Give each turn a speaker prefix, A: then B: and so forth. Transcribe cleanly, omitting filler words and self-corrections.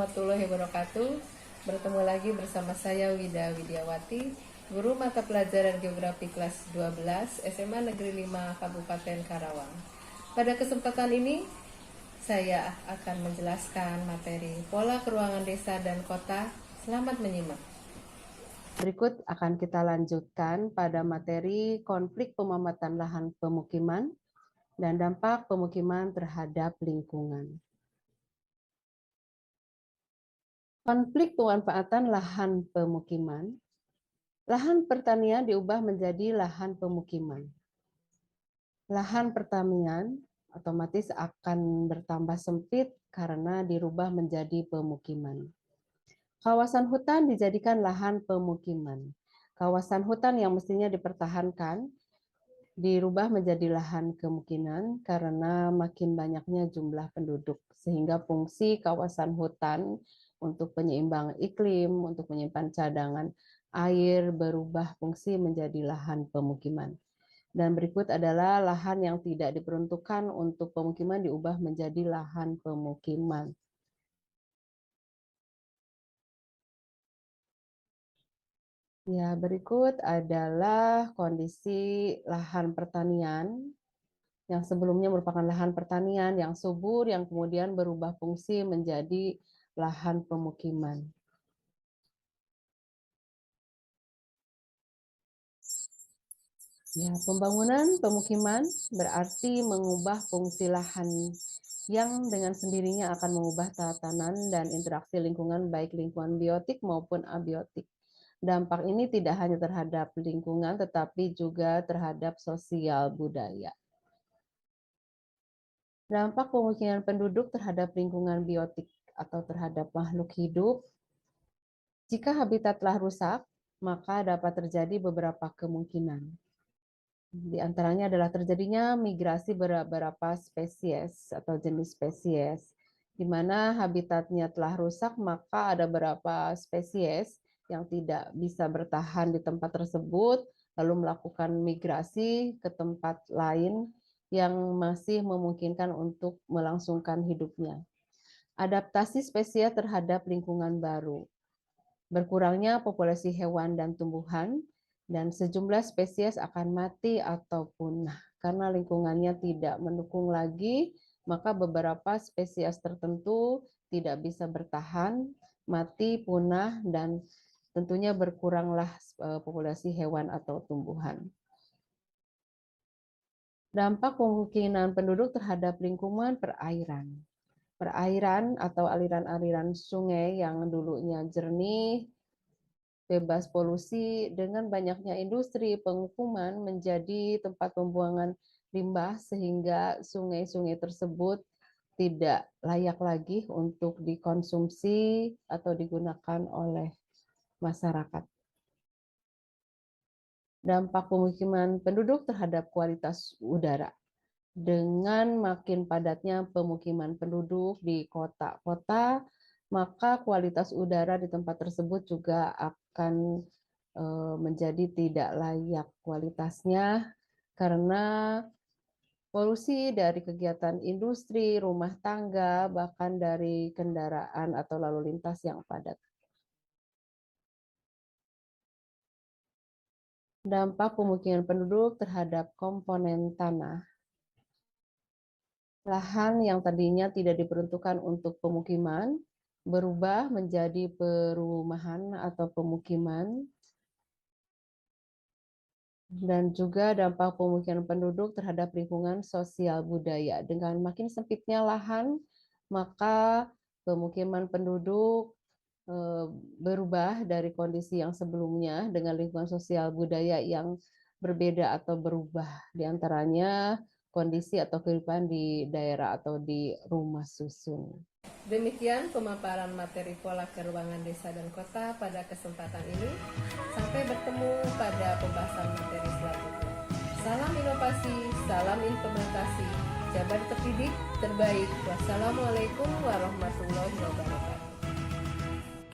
A: warahmatullahi wabarakatuh. Bertemu lagi bersama saya Wida Widiawati, guru mata pelajaran geografi kelas 12 SMA Negeri 5 Kabupaten Karawang. Pada kesempatan ini saya akan menjelaskan materi pola keruangan desa dan kota. Selamat menyimak. Berikut akan kita lanjutkan pada materi konflik pemanfaatan lahan pemukiman dan dampak pemukiman terhadap lingkungan. Konflik pemanfaatan lahan pemukiman. Lahan pertanian diubah menjadi lahan pemukiman. Lahan pertanian otomatis akan bertambah sempit karena dirubah menjadi pemukiman. Kawasan hutan dijadikan lahan pemukiman. Kawasan hutan yang mestinya dipertahankan dirubah menjadi lahan kemungkinan karena makin banyaknya jumlah penduduk, sehingga fungsi kawasan hutan untuk penyeimbang iklim, untuk menyimpan cadangan air berubah fungsi menjadi lahan pemukiman. Dan berikut adalah lahan yang tidak diperuntukkan untuk pemukiman diubah menjadi lahan pemukiman. Ya, berikut adalah kondisi lahan pertanian yang sebelumnya merupakan lahan pertanian yang subur yang kemudian berubah fungsi menjadi lahan pemukiman. Ya, pembangunan pemukiman berarti mengubah fungsi lahan yang dengan sendirinya akan mengubah tatanan dan interaksi lingkungan baik lingkungan biotik maupun abiotik. Dampak ini tidak hanya terhadap lingkungan tetapi juga terhadap sosial budaya. Dampak pemukiman penduduk terhadap lingkungan biotik atau terhadap makhluk hidup. Jika habitat telah rusak, maka dapat terjadi beberapa kemungkinan. Di antaranya adalah terjadinya migrasi beberapa spesies atau jenis spesies. Di mana habitatnya telah rusak, maka ada beberapa spesies yang tidak bisa bertahan di tempat tersebut, lalu melakukan migrasi ke tempat lain yang masih memungkinkan untuk melangsungkan hidupnya. Adaptasi spesies terhadap lingkungan baru. Berkurangnya populasi hewan dan tumbuhan, dan sejumlah spesies akan mati atau punah. Karena lingkungannya tidak mendukung lagi, maka beberapa spesies tertentu tidak bisa bertahan, mati, punah, dan tentunya berkuranglah populasi hewan atau tumbuhan. Dampak pemukiman penduduk terhadap lingkungan perairan. Perairan atau aliran-aliran sungai yang dulunya jernih, bebas polusi, dengan banyaknya industri pemukiman menjadi tempat pembuangan limbah sehingga sungai-sungai tersebut tidak layak lagi untuk dikonsumsi atau digunakan oleh masyarakat. Dampak pemukiman penduduk terhadap kualitas udara. Dengan makin padatnya pemukiman penduduk di kota-kota, maka kualitas udara di tempat tersebut juga akan menjadi tidak layak kualitasnya karena polusi dari kegiatan industri, rumah tangga, bahkan dari kendaraan atau lalu lintas yang padat. Dampak pemukiman penduduk terhadap komponen tanah. Lahan yang tadinya tidak diperuntukkan untuk pemukiman berubah menjadi perumahan atau pemukiman. Dan juga dampak pemukiman penduduk terhadap lingkungan sosial budaya. Dengan makin sempitnya lahan, maka pemukiman penduduk berubah dari kondisi yang sebelumnya dengan lingkungan sosial budaya yang berbeda atau berubah. Di antaranya kondisi atau kehidupan di daerah atau di rumah susun. Demikian pemaparan materi pola keruangan desa dan kota pada kesempatan ini. Sampai bertemu pada pembahasan materi selanjutnya. Salam inovasi, salam implementasi, jabar terdidik terbaik. Wassalamualaikum warahmatullahi wabarakatuh.